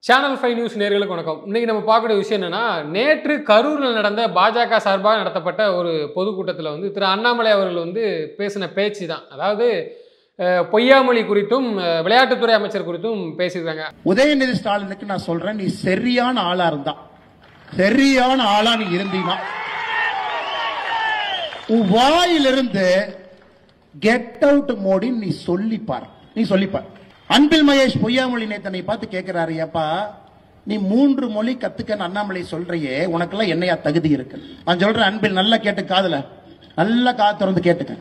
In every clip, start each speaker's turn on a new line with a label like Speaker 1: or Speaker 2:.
Speaker 1: Channel 5 news நேயர்களுக்கு வணக்கம். இன்னைக்கு நம்ம பார்க்கக்கூடிய விஷயம் என்னன்னா, நேற்று கரூரில் நடந்த பாஜக சார்பாக நடத்தப்பட்ட ஒரு பொதுக்கூட்டத்தில் வந்து திரு அண்ணாமலை அவர்கள் வந்து பேசின பேச்சு தான். அதாவது பொய்யாமொழி குறித்தும் விளையாட்டுத்துறை அமைச்சர் குறித்தும் பேசியிருக்காங்க.
Speaker 2: உதயநிதி ஸ்டாலினுக்கு நான் சொல்றேன், நீ சரியான ஆளா இருந்தா, சரியான ஆளா நீ இருந்தீனா, உன் வாயிலிருந்து கெட் அவுட் மோடி நீ சொல்லிப்பார். அன்பில் மகேஷ் பொய்யாமொழி நேத்தனை பார்த்து கேட்கிறாரு, ஏப்பா நீ 3 மொழி கத்துக்க அண்ணாமலை சொல்றியே, உனக்கெல்லாம் என்னையா தகுதி இருக்கு? நான் சொல்றேன், அன்பில் நல்லா கேட்டு, காதுல நல்லா காது திறந்து கேட்டுக்க,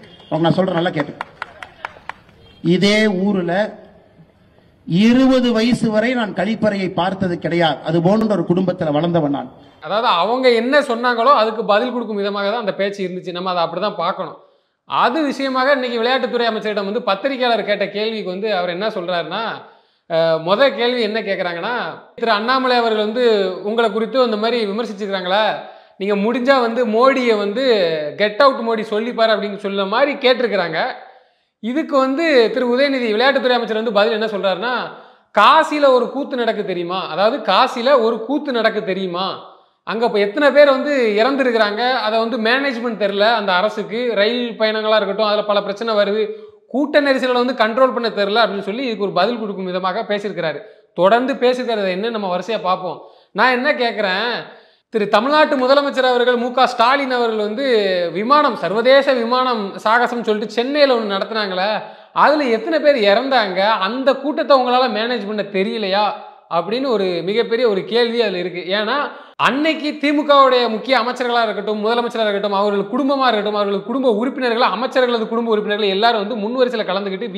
Speaker 2: நான் சொல்றேன் நல்லா கேட்டுக்க. இதே ஊர்ல 20 வயசு வரை நான் கழிப்பறையை பார்த்தது கிடையாது. அது போன்ற ஒரு குடும்பத்தில் வளர்ந்தவன் நான்.
Speaker 1: அதாவது அவங்க என்ன சொன்னாங்களோ அதுக்கு பதில் கொடுக்கும் விதமாக தான் அந்த பேச்சு இருந்துச்சு. நம்ம அதை அப்படிதான் பார்க்கணும். அது விஷயமாக இன்னைக்கு விளையாட்டுத்துறை அமைச்சரிடம் வந்து பத்திரிகையாளர் கேட்ட கேள்விக்கு வந்து அவர் என்ன சொல்றாருன்னா, முதல் கேள்வி என்ன கேட்குறாங்கன்னா, திரு அண்ணாமலை அவர்கள் வந்து உங்களை குறித்து அந்த மாதிரி விமர்சிச்சுக்கிறாங்களா, நீங்கள் முடிஞ்சா வந்து மோடியை வந்து கெட் அவுட் மோடி சொல்லிப்பார் அப்படின்னு சொல்ல மாதிரி கேட்டிருக்கிறாங்க. இதுக்கு வந்து திரு உதயநிதி விளையாட்டுத்துறை அமைச்சர் வந்து பதில் என்ன சொல்றாருன்னா, காசியில் ஒரு கூத்து நடக்கு தெரியுமா, அதாவது காசியில் ஒரு கூத்து நடக்கு தெரியுமா, அங்கே இப்போ எத்தனை பேர் வந்து இறந்துருக்கிறாங்க, அதை வந்து மேனேஜ்மெண்ட் தெரில அந்த அரசுக்கு, ரயில் பயணங்களாக இருக்கட்டும் அதில் பல பிரச்சனை வருது, கூட்ட நெரிசலை வந்து கண்ட்ரோல் பண்ண தெரில அப்படின்னு சொல்லி இதுக்கு ஒரு பதில் கொடுக்கும் விதமாக பேசியிருக்கிறாரு. தொடர்ந்து பேசியிருக்கிறது என்ன நம்ம வரிசையாக பார்ப்போம். நான் என்ன கேட்குறேன், திரு தமிழ்நாட்டு முதலமைச்சர் அவர்கள் மு.க. ஸ்டாலின் அவர்கள் வந்து விமானம், சர்வதேச விமானம் சாகசம் சொல்லிட்டு சென்னையில் ஒன்று நடத்துனாங்களே, அதில் எத்தனை பேர் இறந்தாங்க, அந்த கூட்டத்தை உங்களால் மேனேஜ் பண்ண தெரியலையா அப்படின்னு ஒரு மிகப்பெரிய ஒரு கேள்வி அதில் இருக்குது. ஏன்னா அன்னைக்கு திமுகவுடைய முக்கிய அமைச்சர்களாக இருக்கட்டும், முதலமைச்சராக இருக்கட்டும், அவர்கள் குடும்பமாக இருக்கட்டும், அவர்கள் குடும்ப உறுப்பினர்கள், அமைச்சர்களது குடும்ப உறுப்பினர்கள் எல்லாரும் வந்து முன்வரிசையில் கலந்துக்கிட்டு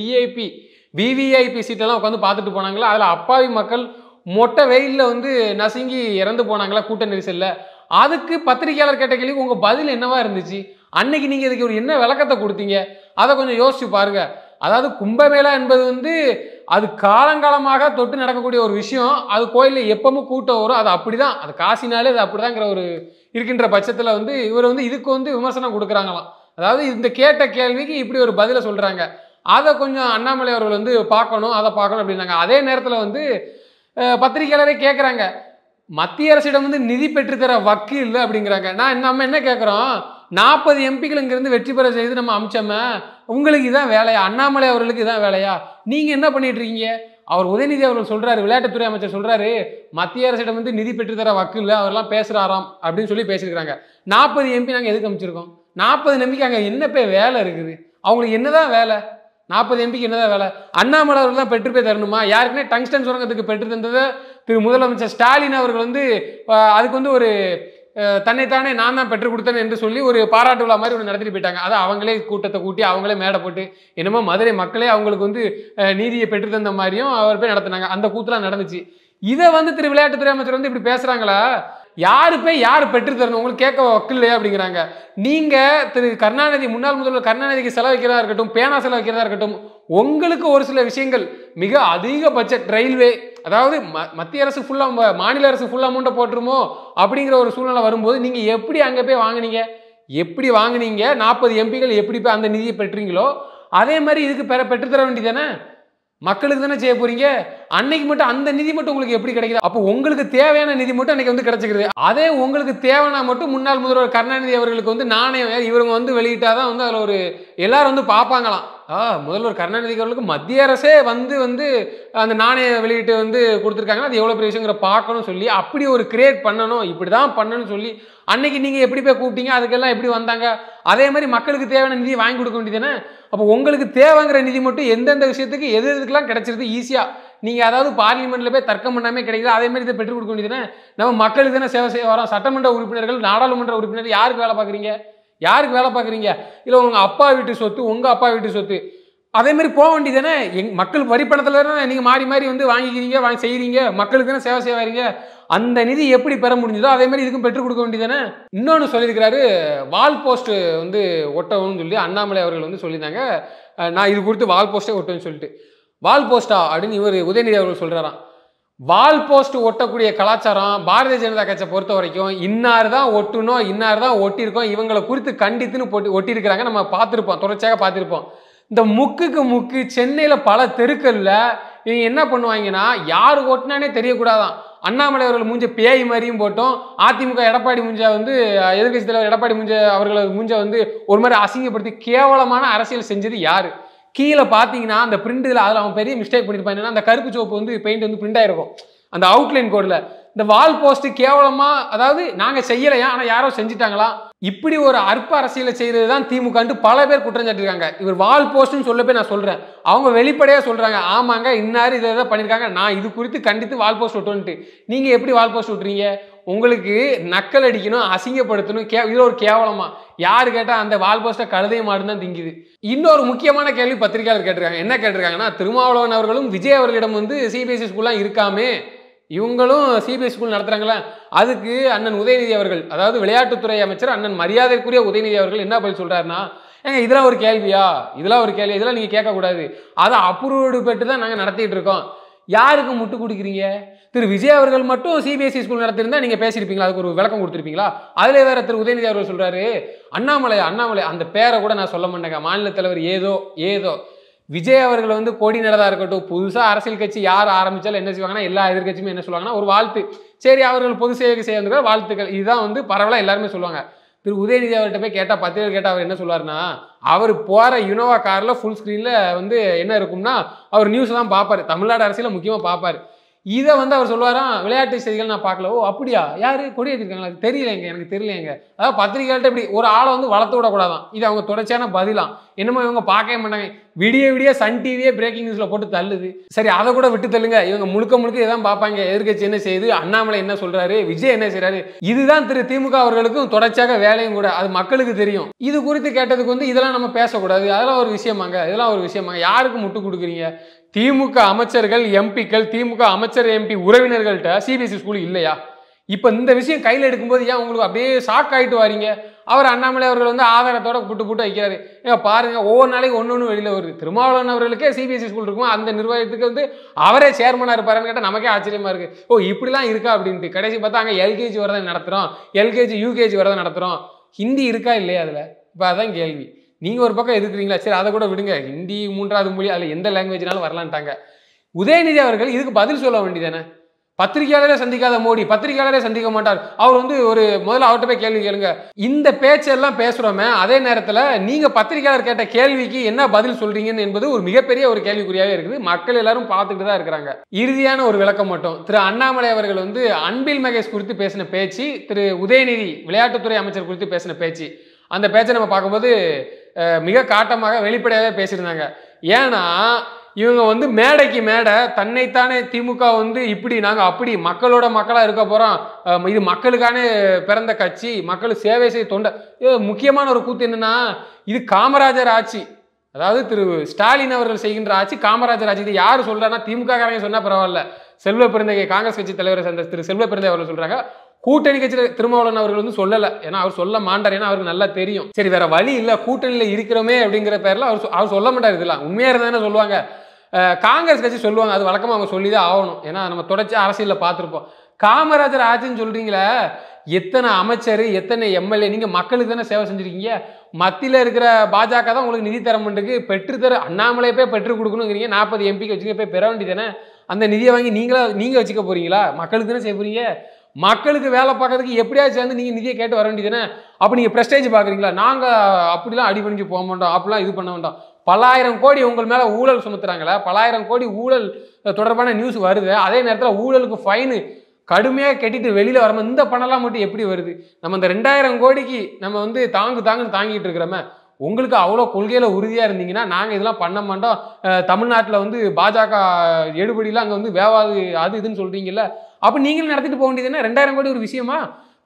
Speaker 1: விவிஐபி சீட்டெல்லாம் உட்காந்து பார்த்துட்டு போனாங்களா, அதில் அப்பாவி மக்கள் மொட்டை வெயிலில் வந்து நசுங்கி இறந்து போனாங்களா கூட்ட நெரிசலில். அதுக்கு பத்திரிகையாளர் கேட்ட கேள்விக்கு உங்கள் பதில் என்னவா இருந்துச்சு, அன்னைக்கு நீங்கள் இதுக்கு ஒரு என்ன விளக்கத்தை கொடுத்தீங்க, அதை கொஞ்சம் யோசிச்சு பாருங்க. அதாவது கும்பமேளா என்பது வந்து அது காலங்காலமாக தொட்டு நடக்கக்கூடிய ஒரு விஷயம். அது கோயிலில் எப்பவும் கூட்டம் வரும், அது அப்படிதான், அது காசினாலே அது அப்படிதாங்கிற ஒரு இருக்கின்ற பட்சத்தில் வந்து இவர் வந்து இதுக்கு வந்து விமர்சனம் கொடுக்குறாங்களாம். அதாவது இந்த கேட்ட கேள்விக்கு இப்படி ஒரு பதிலை சொல்கிறாங்க. அதை கொஞ்சம் அண்ணாமலை அவர்கள் வந்து பார்க்கணும், அதை பார்க்கணும் அப்படின்னாங்க. அதே நேரத்தில் வந்து பத்திரிகையாளரே கேட்குறாங்க, மத்திய அரசிடம் வந்து நிதி பெற்றுத்தர வக்கு இல்லை அப்படிங்கிறாங்க. நம்ம என்ன கேட்குறோம், 40 எம்பிக்கள் இங்கேருந்து வெற்றி பெற செய்து நம்ம அமிச்சோமே, உங்களுக்கு இதான் வேலையா, அண்ணாமலை அவர்களுக்கு இதான் வேலையா, நீங்கள் என்ன பண்ணிட்டு இருக்கீங்க? அவர் உதயநிதி அவர்கள் சொல்கிறாரு, விளையாட்டுத்துறை அமைச்சர் சொல்கிறாரு, மத்திய அரசிடம் வந்து நிதி பெற்றுத்தர வக்கு இல்லை, அவர்லாம் பேசுகிறாராம் அப்படின்னு சொல்லி பேசியிருக்கிறாங்க. 40 எம்பி நாங்கள் எதுக்கு அமைச்சிருக்கோம்? 40 எம்பிக்கு அங்கே என்ன போய் வேலை இருக்குது? அவங்களுக்கு என்னதான் வேலை? 40 எம்பிக்கு என்னதான் வேலை? அண்ணாமலை அவர்கள் தான் பெற்று போய் தரணுமா? யாருக்குன்னே டங்ஸ்டன் சுரங்கத்துக்கு பெற்று தந்ததை திரு முதலமைச்சர் ஸ்டாலின் அவர்கள் வந்து அதுக்கு வந்து ஒரு தன்னைத்தானே நான் தான் பெற்றுக் கொடுத்தேன் என்று சொல்லி ஒரு பாராட்டு விழா மாதிரி ஒன்று நடத்திட்டு போயிட்டாங்க. அதை அவங்களே கூட்டத்தை கூட்டி அவங்களே மேடை போட்டு என்னமோ மதுரை மக்களே அவங்களுக்கு வந்து நீதியை பெற்று தந்த மாதிரியும் அவர் போய் நடத்தினாங்க. அந்த கூத்துலாம் நடந்துச்சு. இதை வந்து திரு விளையாட்டுத்துறை அமைச்சர் வந்து இப்படி பேசுறாங்களா? யாரு போய் யார் பெற்றுத்தரணும், உங்களுக்கு கேட்க வக்கில்லையா அப்படிங்கிறாங்க. நீங்க திரு கருணாநிதி, முன்னாள் முதல்வர் கருணாநிதிக்கு செலவழிக்கிறதா இருக்கட்டும், பேனா செலவழிக்கிறதா இருக்கட்டும், உங்களுக்கு ஒரு சில விஷயங்கள் மிக அதிக பட்ஜெட் ரயில்வே, அதாவது மத்திய அரசு ஃபுல்லாக மாநில அரசு ஃபுல் அமௌண்ட்டை போட்டுருமோ அப்படிங்கிற ஒரு சூழ்நிலை வரும்போது நீங்கள் எப்படி அங்கே போய் வாங்கினீங்க, 40 எம்பிகள் எப்படி போய் அந்த நிதியை பெற்றீங்களோ அதே மாதிரி இதுக்கு பெற்றுத்தர வேண்டியதானே, மக்களுக்கு தானே செய்ய போறீங்க. அன்னைக்கு மட்டும் அந்த நிதி மட்டும் உங்களுக்கு எப்படி கிடைக்குது? அப்போ உங்களுக்கு தேவையான நிதி மட்டும் அன்னைக்கு வந்து கிடைச்சிக்கிறது. அதே உங்களுக்கு தேவைன்னா மட்டும் முன்னாள் முதல்வர் கருணாநிதி அவர்களுக்கு வந்து நாணயம் இவங்க வந்து வெளியிட்டாதான் வந்து அதில் ஒரு எல்லாரும் வந்து பார்ப்பாங்களாம். முதல்வர் கருணாநிதி அவர்களுக்கு மத்திய அரசே வந்து அந்த நாணய வெளியிட்டு வந்து கொடுத்துருக்காங்கன்னா அது எவ்வளோ பெரிய விஷயங்கிற பார்க்கணும் சொல்லி அப்படி ஒரு கிரியேட் பண்ணணும், இப்படி தான் பண்ணணும்னு சொல்லி அன்னைக்கு நீங்கள் எப்படி போய் கூப்பிட்டீங்க, அதுக்கெல்லாம் எப்படி வந்தாங்க, அதே மாதிரி மக்களுக்கு தேவையான நிதியை வாங்கி கொடுக்க வேண்டியதானே. அப்போ உங்களுக்கு தேவைங்கிற நிதி மட்டும் எந்தெந்த விஷயத்துக்கு எதுக்கெல்லாம் கிடைச்சிருது ஈஸியாக, நீங்கள் அதாவது பார்லிமெண்ட்டில் போய் தர்க்கம் பண்ணாமே கிடைக்குது, அதே மாதிரி இதை பெற்றுக் கொடுக்க வேண்டியதானே. நம்ம மக்களுக்கு தானே சேவை செய்ய வரோம். சட்டமன்ற உறுப்பினர்கள், நாடாளுமன்ற உறுப்பினர்கள் யாருக்கு வேலை பார்க்குறீங்க? இல்லை உங்கள் அப்பா வீட்டு சொத்து, உங்கள் அப்பா வீட்டு சொத்து, அதே மாதிரி போக வேண்டியதானே. மக்கள் வரி பணத்தில் தானே நீங்கள் மாறி வந்து வாங்கிக்கிறீங்க, செய்கிறீங்க, மக்களுக்கு தானே சேவை செய்ய வரீங்க. அந்த நிதி எப்படி பெற முடிஞ்சதோ அதே மாதிரி இதுக்கும் பெற்றுக் கொடுக்க வேண்டியதானே. இன்னொன்று சொல்லியிருக்கிறாரு, வால் போஸ்ட் வந்து ஒட்டணும்னு சொல்லி அண்ணாமலை அவர்கள் வந்து சொல்லியிருந்தாங்க. நான் இது குறித்து வால் போஸ்ட்டே ஒட்டுவேன்னு சொல்லிட்டு, வால் போஸ்டா அப்படின்னு இவர் உதயநிதி அவர்கள் சொல்கிறாராம். வால் போஸ்ட் ஒட்டக்கூடிய கலாச்சாரம் பாரதிய ஜனதா கட்சியை பொறுத்த வரைக்கும் இன்னார் தான் ஒட்டணும், இன்னார் தான் ஒட்டியிருக்கோம், இவங்களை குறித்து கண்டித்துன்னு ஒட்டியிருக்கிறாங்க. நம்ம பார்த்துருப்போம், தொடர்ச்சியாக பார்த்துருப்போம். இந்த முக்குக்கு முக்கு சென்னையில் பல தெருக்களில் இவங்க என்ன பண்ணுவாங்கன்னா யாரு ஓட்டுனானே தெரியக்கூடாதான். அண்ணாமலை அவர்கள் மூஞ்ச பேய் மாதிரியும் போட்டோம், அதிமுக எடப்பாடி மூஞ்ச வந்து எதிர்கட்சி தலைவர் எடப்பாடி மூஞ்ச அவர்களை மூஞ்ச வந்து ஒரு மாதிரி அசிங்கப்படுத்தி கேவலமான அரசியல் செஞ்சது யாரு? கீழே பார்த்தீங்கன்னா அந்த பிரிண்ட்ல அதில் அவன் பெரிய மிஸ்டேக் பண்ணியிருப்பான். என்னன்னா அந்த கருப்பு சோப்பு வந்து பெயிண்ட் வந்து பிரிண்ட் ஆயிருக்கும் அந்த அவுட்லைன் கோடில். இந்த வால் போஸ்ட் கேவலமா, அதாவது நாங்க செய்யலையா ஆனா யாரோ செஞ்சுட்டாங்களா, இப்படி ஒரு அற்ப அரசியலை செய்யறது தான் திமுக பல பேர் குற்றம் சாட்டிருக்காங்க. இவர் வால் போஸ்ட்னு சொல்ல போய் நான் சொல்றேன், அவங்க வெளிப்படையா சொல்றாங்க ஆமாங்க இன்னாரு இதை பண்ணிருக்காங்க, நான் இது குறித்து கண்டித்து வால் போஸ்ட் விட்டோன்ட்டு. நீங்க எப்படி வால் போஸ்ட் விட்டுறீங்க? உங்களுக்கு நக்கல் அடிக்கணும், அசிங்கப்படுத்தணும், இது ஒரு கேவலமா? யாரு கேட்டா அந்த வால் போஸ்ட கழுதைய மாடு தான் திங்குது. இன்னொரு முக்கியமான கேள்வி பத்திரிகையாளர் கேட்டிருக்காங்க. என்ன கேட்டிருக்காங்கன்னா, திருமாவளவன் அவர்களும் விஜய் அவர்களிடம் வந்து சிபிஎஸ்இ ஸ்கூல்லாம் இருக்காமே, இவங்களும் சிபிஎஸ் ஸ்கூல் நடத்துறாங்களா, அதுக்கு அண்ணன் உதயநிதி அவர்கள், அதாவது விளையாட்டுத்துறை அமைச்சர் அண்ணன் மரியாதைக்குரிய உதயநிதி அவர்கள் என்ன பதில் சொல்றாருன்னா, ஏங்க இதெல்லாம் ஒரு கேள்வியா, இதெல்லாம் ஒரு கேள்வி, இதெல்லாம் நீங்க கேட்கக்கூடாது, அதை அப்ரூவ்டு பெற்று தான் நாங்கள் நடத்திட்டு இருக்கோம். யாருக்கு முட்டு கொடுக்குறீங்க? திரு விஜய் அவர்கள் மட்டும் சிபிஎஸ்இ ஸ்கூல் நடத்திருந்தா நீங்க பேசியிருப்பீங்களா, அதுக்கு ஒரு விளக்கம் கொடுத்துருப்பீங்களா? அதுல வேற திரு உதயநிதி அவர்கள் சொல்றாரு, அண்ணாமலை அந்த பேரை கூட நான் சொல்ல மாட்டேங்க, மாநில தலைவர் ஏதோ விஜய் அவர்கள் வந்து கொடி நடதா இருக்கட்டும், புதுசா அரசியல் கட்சி யார் ஆரம்பிச்சாலும் என்ன செய்வாங்கன்னா எல்லா எதிர்கட்சியுமே என்ன சொல்லுவாங்கன்னா ஒரு வாழ்த்து, சரி அவர்கள் பொது சேவைக்கு செய்ய வந்து வாழ்த்துக்கள், இதுதான் வந்து பரவலா எல்லாருமே சொல்லுவாங்க. திரு உதயநிதி அவர்கிட்ட போய் கேட்டா, பத்திரிகை கேட்டா அவர் என்ன சொல்லுவாருன்னா, அவர் போற யுனோவா கார்ல ஃபுல் ஸ்கிரீன்ல வந்து என்ன இருக்கும்னா அவர் நியூஸ் தான் பார்ப்பாரு, தமிழ்நாடு அரசியல முக்கியமா பார்ப்பாரு. இதை வந்து அவர் சொல்லுவாராம், விளையாட்டு செய்திகள் நான் பார்க்கல. ஓ அப்படியா, யாரு கொடி ஏற்றிருக்காங்களா, தெரியலைங்க, எனக்கு தெரியலைங்க. அதாவது பத்திரிகைகள்ட்ட இப்படி ஒரு ஆளை வந்து வளர்த்து விடக்கூடாதான், இது அவங்க தொடர்ச்சியான பதிலாம். என்னமோ இவங்க பார்க்கவே மாட்டாங்க, விடிய சன் டிவியே பிரேக்கிங் நியூஸ்ல போட்டு தள்ளுது. சரி அதை கூட விட்டு தள்ளுங்க, இவங்க முழுக்க இதான் பார்ப்பாங்க, எதிர்கட்சி என்ன செய்யுது, அண்ணாமலை என்ன சொல்றாரு, விஜய் என்ன செய்யறாரு, இதுதான் திரு திமுக அவர்களுக்கும் தொடர்ச்சியாக வேலையும் கூட, அது மக்களுக்கு தெரியும். இது குறித்து கேட்டதுக்கு வந்து இதெல்லாம் நம்ம பேசக்கூடாது, அதெல்லாம் ஒரு விஷயமாங்க, இதெல்லாம் ஒரு விஷயமாங்க. யாருக்கு முட்டு கொடுக்குறீங்க? திமுக அமைச்சர்கள் எம்பிக்கள், திமுக அமைச்சர் எம்பி உறவினர்கள்ட்ட சிபிஎஸ்இ ஸ்கூல் இல்லையா? இப்ப இந்த விஷயம் கையில் எடுக்கும்போது ஏன் உங்களுக்கு அப்படியே ஷாக் ஆயிட்டு வாரீங்க? அவர் அண்ணாமலை அவர்கள் வந்து ஆதாரத்தோட புட்டு வைக்கிறாரு. பாருங்க ஒவ்வொரு நாளைக்கு ஒன்னொன்னு வெளியில வருது. திருமாவளவன் அவர்களுக்கே சிபிஎஸ்இ ஸ்கூல் இருக்கும், அந்த நிர்வாகத்துக்கு வந்து அவரே சேர்மனா இருப்பாருன்னு கேட்டா நமக்கே ஆச்சரியமா இருக்கு. ஓ இப்படிலாம் இருக்கா அப்படின்ட்டு. கடைசி பார்த்தா அங்க எல்கேஜி வரதான் நடத்துறோம், எல்கேஜி யூகேஜி வரதான் நடத்துறோம். ஹிந்தி இருக்கா இல்லையா அதுல? இப்ப அதான் கேள்வி. நீங்க ஒரு பக்கம் எதிர்க்கிறீங்களா, சரி அதை கூட விடுங்க, ஹிந்தி மூன்றாவது மொழி, அதுல எந்த லாங்குவேஜ்னாலும் வரலான்ட்டாங்க. உதயநிதி அவர்கள் இதுக்கு பதில் சொல்ல வேண்டியதானே? பத்திரிகையாளரே சந்திக்காத மோடி பத்திரிகையாளரே சந்திக்க மாட்டார். அவர் வந்து ஒரு முதல்ல அவர்கிட்ட போய் கேள்வி கேளுங்க. இந்த பேச்செல்லாம் பேசுறோமே, அதே நேரத்தில் நீங்க பத்திரிகையாளர் கேட்ட கேள்விக்கு என்ன பதில் சொல்றீங்கன்னு என்பது ஒரு மிகப்பெரிய ஒரு கேள்விக்குறியாவே இருக்குது. மக்கள் எல்லாரும் பார்த்துட்டு தான் இருக்கிறாங்க. இறுதியான ஒரு விளக்கம் மட்டும், திரு அண்ணாமலை அவர்கள் வந்து அன்பில் மகேஷ் குறித்து பேசின பேச்சு, திரு உதயநிதி விளையாட்டுத்துறை அமைச்சர் குறித்து பேசின பேச்சு, அந்த பேச்சை நம்ம பார்க்கும்போது மிக காட்டமாக வெளிப்படையாகவே பேசியிருந்தாங்க. ஏன்னா இவங்க வந்து மேடைக்கு மேடை தன்னைத்தானே திமுக வந்து இப்படி நாங்கள் அப்படி மக்களோட மக்களாக இருக்க போகிறோம், இது மக்களுக்கான பிறந்த கட்சி, மக்கள் சேவை செய்ய தொண்டை. முக்கியமான ஒரு கூத்து என்னன்னா, இது காமராஜர் ஆட்சி, அதாவது திரு ஸ்டாலின் அவர்கள் செய்கின்ற ஆட்சி காமராஜர் ஆட்சி. இது யார் சொல்றாங்கன்னா, திமுக காரங்க சொன்னா பரவாயில்ல, செல்வ பெருந்தகை காங்கிரஸ் கட்சி தலைவரை சேர்ந்த திரு செல்வ பெருந்தகை அவர்கள் சொல்றாங்க. கூட்டணி கட்சியில் திருமாவளவன் அவர்கள் வந்து சொல்லலை, ஏன்னா அவர் சொல்ல மாட்டார், ஏன்னா அவருக்கு நல்லா தெரியும். சரி வேற வழி இல்லை, கூட்டணியில் இருக்கிறோமே அப்படிங்கிற பேரில் அவர் சொல்ல மாட்டார். இதெல்லாம் உண்மையாக இருந்தானே சொல்லுவாங்க. காங்கிரஸ் கட்சி சொல்லுவாங்க, அது வழக்கமாக அவங்க சொல்லி தான் ஆகணும், ஏன்னா நம்ம தொடர்ச்சியாக அரசியலில் பார்த்துருப்போம். காமராஜர் ஆட்சின்னு சொல்றீங்களே, எத்தனை அமைச்சர் எத்தனை எம்எல்ஏ, நீங்கள் மக்களுக்கு தானே சேவை செஞ்சுருக்கீங்க. மத்தியில் இருக்கிற பாஜக தான் உங்களுக்கு நிதி தர மாட்டேங்குது, பெற்றுத்தர அண்ணாமலையை போய் பெற்று கொடுக்கணுங்கிறீங்க, 40 எம்பிக்கு வச்சுக்க போய் பெற வேண்டியதானே. அந்த நிதியை வாங்கி நீங்கள் வச்சுக்க போறீங்களா? மக்களுக்கு தானே செய்ய போறீங்க. மக்களுக்கு வேலை பார்க்கறதுக்கு எப்படியாச்சும் சேர்ந்து நீங்கள் நிதியை கேட்டு வர வேண்டியதானே. அப்போ நீங்கள் ப்ரெஸ்டேஜ் பார்க்குறீங்களா? நாங்கள் அப்படிலாம் அடிபணிஞ்சு போக மாட்டோம், அப்படிலாம் இது பண்ண வேண்டாம். பல்லாயிரம் கோடி உங்கள் மேலே ஊழல் சுமத்துறாங்களே, பல்லாயிரம் கோடி ஊழல் தொடர்பான நியூஸ் வருது, அதே நேரத்தில் ஊழலுக்கு ஃபைனு கடுமையாக கட்டிட்டு வெளியில் வரும்போது இந்த பணம்லாம் மட்டும் எப்படி வருது? நம்ம இந்த 2000 கோடிக்கு நம்ம வந்து தாங்குன்னு தாங்கிட்டு இருக்கிறோமே. உங்களுக்கு அவ்வளோ கொள்கையில் உறுதியாக இருந்தீங்கன்னா நாங்கள் இதெல்லாம் பண்ண மாட்டோம், தமிழ்நாட்டில் வந்து பாஜக எடுபடிலாம் அங்கே வந்து வேவாது அது இதுன்னு சொல்கிறீங்கல்ல, அப்போ நீங்களும் நடத்திட்டு போக வேண்டியதுன்னா 2000 கோடி ஒரு விஷயமா?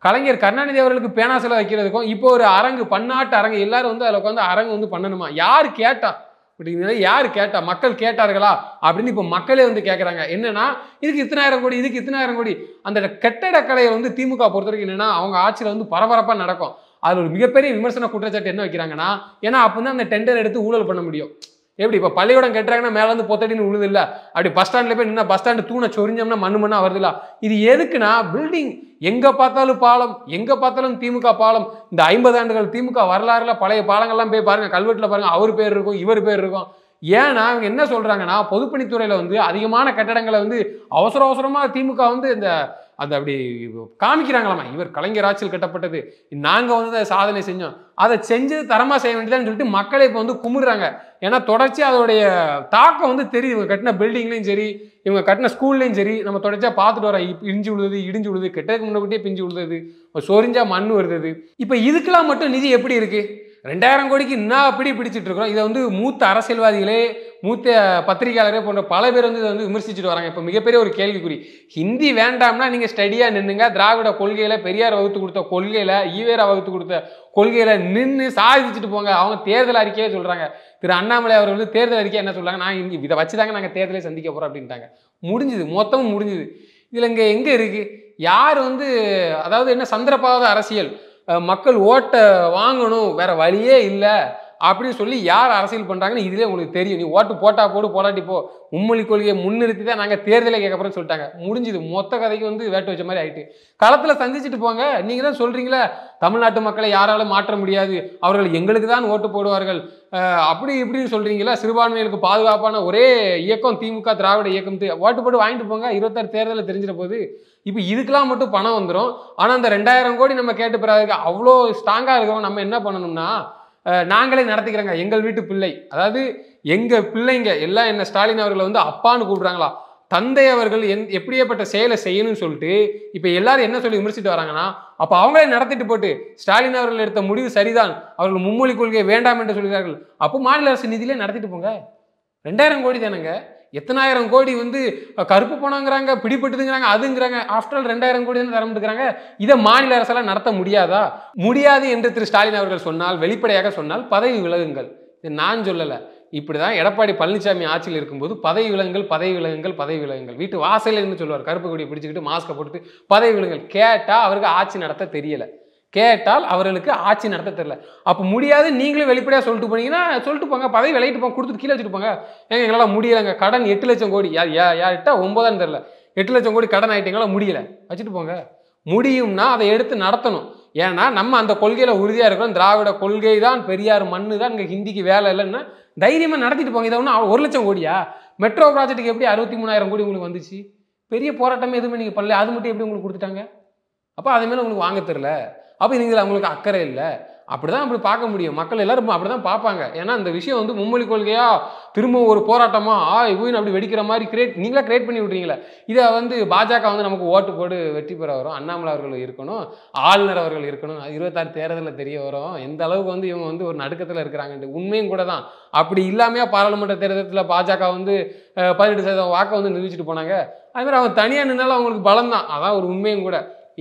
Speaker 1: கலைஞர் கருணாநிதி அவர்களுக்கு பேனா சிலை வைக்கிறதுக்கும் இப்போ ஒரு அரங்கு, பன்னாட்டு அரங்கு, எல்லாரும் வந்து அதில் உட்காந்து அரங்கு வந்து பண்ணணுமா? யார் கேட்டா? அப்படிங்கிறது யார் கேட்டா? மக்கள் கேட்டார்களா அப்படின்னு இப்போ மக்களே வந்து கேட்குறாங்க. என்னன்னா இதுக்கு இத்தனாயிரம் கோடி, இதுக்கு இத்தனாயிரம் கோடி. அந்த கட்டடக்கலையை வந்து திமுக பொறுத்த வரைக்கும் என்னன்னா, அவங்க ஆட்சியில் வந்து பரபரப்பாக நடக்கும். அதில் ஒரு மிகப்பெரிய விமர்சன குற்றச்சாட்டு என்ன வைக்கிறாங்கன்னா, ஏன்னா அப்போ தான் அந்த டெண்டர் எடுத்து ஊழல் பண்ண முடியும். எப்படி இப்போ பள்ளிக்கூடம் கட்டுறாங்கன்னா மேலே வந்து பொத்தடின்னு உழுது இல்லை, அப்படி பஸ் ஸ்டாண்டில் போய் நின்னா பஸ் ஸ்டாண்டு தூணை சொரிஞ்சோம்னா மண்ணா வருதுல. இது எதுக்குன்னா, பில்டிங் எங்கே பார்த்தாலும் பாலம், எங்கே பார்த்தாலும் திமுக பாலம். இந்த 50 ஆண்டுகள் திமுக வரலாறுல பழைய பாலங்கள்லாம் போய் பாருங்க, கல்வெட்டில் பாருங்க, அவர் பேர் இருக்கும், இவர் பேர் இருக்கும். ஏன்னா அவங்க என்ன சொல்றாங்கன்னா, பொதுப்பணித்துறையில வந்து அதிகமான கட்டடங்களை வந்து அவசர அவசரமா திமுக வந்து இந்த அந்த அப்படி காமிக்கிறாங்களாமா. இவர் கலைஞர் ஆட்சியில் கட்டப்பட்டது, நாங்க வந்து அதை சாதனை செஞ்சோம், அதை செஞ்சது தரமா செய்ய வேண்டியதான்னு சொல்லிட்டு மக்களை இப்போ வந்து கும்பிடுறாங்க. ஏன்னா தொடர்ச்சி அதோடைய தாக்கம் வந்து தெரியுது. இவங்க கட்டின பில்டிங்லையும் சரி, இவங்க கட்டின ஸ்கூல்லையும் சரி, நம்ம தொடர்ச்சியா பார்த்துட்டு வரோம். இடிஞ்சு விழுது, இடிஞ்சு விழுது, கெட்டதுக்கு முன்னாடியே பிஞ்சு விழுது, சொரிஞ்சா மண் வருது. இப்போ இதுக்கெல்லாம் மட்டும் நிதி எப்படி இருக்கு? 2000 கோடிக்கு என்ன அப்படி பிடிச்சிட்டு இருக்கிறோம். இதை வந்து மூத்த அரசியல்வாதிகளே, மூத்த பத்திரிகையாளரே போன்ற பல பேர் வந்து இதை வந்து விமர்சிச்சுட்டு வராங்க. இப்போ மிகப்பெரிய ஒரு கேள்விக்குறி, ஹிந்தி வேண்டாம்னா நீங்க ஸ்டடியா நின்னுங்க, திராவிட கொள்கையில, பெரியார் வகுத்து கொடுத்த கொள்கையில, ஈவேரா வகுத்து கொடுத்த கொள்கையில நின்று சாதிச்சுட்டு போங்க. அவங்க தேர்தல் அறிக்கையே சொல்றாங்க. திரு அண்ணாமலை அவர் வந்து தேர்தல் அறிக்கை என்ன சொல்றாங்க, நான் இதை வச்சுதாங்க நாங்கள் தேர்தலை சந்திக்க போறோம் அப்படின்ட்டாங்க. முடிஞ்சுது, மொத்தமும் முடிஞ்சுது. இதுல இங்க எங்க இருக்கு யார் வந்து, அதாவது என்ன சந்திரபாத அரசியல், மக்கள் ஓட்டை வாங்கணும், வேற வழியே இல்லை அப்படின்னு சொல்லி யார் அரசியல் பண்றாங்கன்னு இதுலேயே உங்களுக்கு தெரியும். நீ ஓட்டு போட்டா போடு, போடாட்டி போ, மும்மொழி கொள்கையை முன்னிறுத்தி தான் நாங்கள் தேர்தலை கேட்க போறோம்னு சொல்லிட்டாங்க. முடிஞ்சுது, மொத்த கதைக்கு வந்து வேட்டு வச்ச மாதிரி ஆயிட்டு. களத்தில் சந்திச்சுட்டு போங்க. நீங்க தான் சொல்றீங்களா தமிழ்நாட்டு மக்களை யாராலும் மாற்ற முடியாது, அவர்கள் எங்களுக்கு தான் ஓட்டு போடுவார்கள், அப்படி இப்படின்னு சொல்றீங்களா. சிறுபான்மைகளுக்கு பாதுகாப்பான ஒரே இயக்கம் திமுக, திராவிட இயக்கம். ஓட்டு போட்டு வாங்கிட்டு போங்க, 26 தேர்தலில் தெரிஞ்சிட போது. இப்போ இதுக்கெல்லாம் மட்டும் பணம் வந்துடும். ஆனால் அந்த 2000 கோடி நம்ம கேட்டு பெறாதுக்கு அவ்வளோ ஸ்ட்ராங்காக இருக்கிறோம். நம்ம என்ன பண்ணணும்னா, நாங்களே நடத்திக்கிறோங்க, எங்கள் வீட்டு பிள்ளை, அதாவது எங்க பிள்ளைங்க எல்லாம் என்ன ஸ்டாலின் அவர்களை வந்து அப்பான்னு கூப்பிடுறாங்களா, தந்தை அவர்கள் எப்படியேப்பட்ட செயலை செய்யணும்னு சொல்லிட்டு இப்போ எல்லாரும் என்ன சொல்லி விமர்சிட்டு வராங்கன்னா, அப்போ அவங்களே நடத்திட்டு போட்டு ஸ்டாலின் அவர்கள் எடுத்த முடிவு சரிதான், அவர்கள் மும்மொழி கொள்கையை வேண்டாம் என்று சொல்கிறார்கள், அப்போ மாநில அரசு நிதியிலே நடத்திட்டு போங்க. 2000 கோடி தானேங்க, எத்தனாயிரம் கோடி வந்து கருப்பு பணங்கிறாங்க, பிடிபட்டுதுங்கிறாங்க, அதுங்கிறாங்க. ஆஃப்டர் ஆல் 2000 கோடி தான் தரமுட்டுக்கிறாங்க. இதை மாநில அரசெல்லாம் நடத்த முடியாதா? முடியாது என்று திரு ஸ்டாலின் அவர்கள் சொன்னால், வெளிப்படையாக சொன்னால் பதவி விலகுங்கள். இது நான் சொல்லலை. இப்படிதான் எடப்பாடி பழனிசாமி ஆட்சியில் இருக்கும்போது பதவி விலகுங்கள், பதவி விலகுங்கள், பதவி விலகுங்கள், வீட்டு வாசலில் இருந்து சொல்லுவார், கருப்பு கொடியை பிடிச்சிக்கிட்டு மாஸ்கை போட்டு பதவி விலகுங்கள். கேட்டால் அவருக்கு ஆட்சி நடத்த தெரியல, கேட்டால் அவர்களுக்கு ஆட்சி நடத்த தெரியல. அப்போ முடியாது நீங்களே வெளிப்படையாக சொல்லிட்டு போனீங்கன்னா சொல்லிட்டு போங்க, பதவி விலகிட்டு போங்க, கொடுத்துட்டு கீழே வச்சுட்டு போங்க. ஏங்க எங்களால் முடியலைங்க, கடன் 8 லட்சம் கோடி, யார்கிட்ட 9 தெரியல, 8 லட்சம் கோடி கடன் ஆகிட்டீங்களா, முடியல, வச்சுட்டு போங்க. முடியும்னா அதை எடுத்து நடத்தணும். ஏன்னா நம்ம அந்த கொள்கையில் உறுதியாக இருக்கிறோம், திராவிட கொள்கை தான், பெரியார் மண்ணு தான், இங்கே ஹிந்திக்கு வேலை இல்லைன்னா தைரியமாக நடத்திட்டு போங்க. இதை ஒன்று 1 லட்சம் கோடியா? மெட்ரோ ப்ராஜெக்ட்டுக்கு எப்படி 63,000 கோடி உங்களுக்கு வந்துச்சு? பெரிய போராட்டமே எதுவுமே நீங்கள் பண்ணல, அது மட்டும் எப்படி உங்களுக்கு கொடுத்துட்டாங்க? அப்போ அது மேலே உங்களுக்கு வாங்க தெரியல, அப்போ நீங்கள் அவங்களுக்கு அக்கறை இல்லை. அப்படிதான் அப்படி பார்க்க முடியும். மக்கள் எல்லாரும் அப்படிதான் பார்ப்பாங்க. ஏன்னா இந்த விஷயம் வந்து மும்மொழி கொள்கையா திரும்ப ஒரு போராட்டமா இவன் அப்படி வெடிக்கிற மாதிரி நீங்களா கிரியேட் பண்ணி விட்றீங்களே. இதை வந்து பாஜக வந்து நமக்கு ஓட்டு போட்டு வெற்றி பெற வரும், அண்ணாமலை அவர்கள் இருக்கணும், ஆளுநர் அவர்கள் இருக்கணும், 26 தேர்தலில் தெரிய வரும் எந்த அளவுக்கு வந்து இவங்க வந்து ஒரு நடுக்கத்தில் இருக்கிறாங்கன்ட்டு. உண்மையும் கூட தான். அப்படி இல்லாமையா பாராளுமன்ற தேர்தலில் பாஜக வந்து 18% வாக்கை வந்து நிரூபிச்சுட்டு போனாங்க. அதுமாதிரி அவங்க தனியாக நின்னாலும் அவங்களுக்கு பலம் தான். அதான் ஒரு உண்மையும் கூட.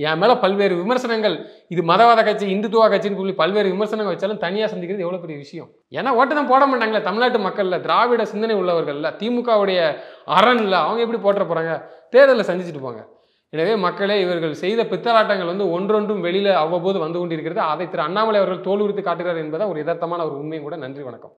Speaker 1: என் மேலே பல்வேறு விமர்சனங்கள், இது மதவாத கட்சி, இந்துத்துவ கட்சின்னு சொல்லி பல்வேறு விமர்சனங்கள் வச்சாலும் தனியாக சந்திக்கிறது எவ்வளோ பெரிய விஷயம். ஏன்னா ஓட்டு தான் போட மாட்டாங்களே தமிழ்நாட்டு மக்களில், திராவிட சிந்தனை உள்ளவர்கள்ல, திமுகவுடைய அரண்ல அவங்க எப்படி போட்ட போகிறாங்க? தேர்தலில் சந்திச்சுட்டு போங்க. எனவே மக்களே, இவர்கள் செய்த பித்தலாட்டங்கள் வந்து ஒன்றொன்றும் வெளியில் அவ்வப்போது வந்து கொண்டிருக்கிறது. அதை திரு அண்ணாமலை அவர்கள் தோலுரித்து காட்டுகிறார் என்பதை ஒரு யதார்த்தமான ஒரு உண்மையும் கூட. நன்றி, வணக்கம்.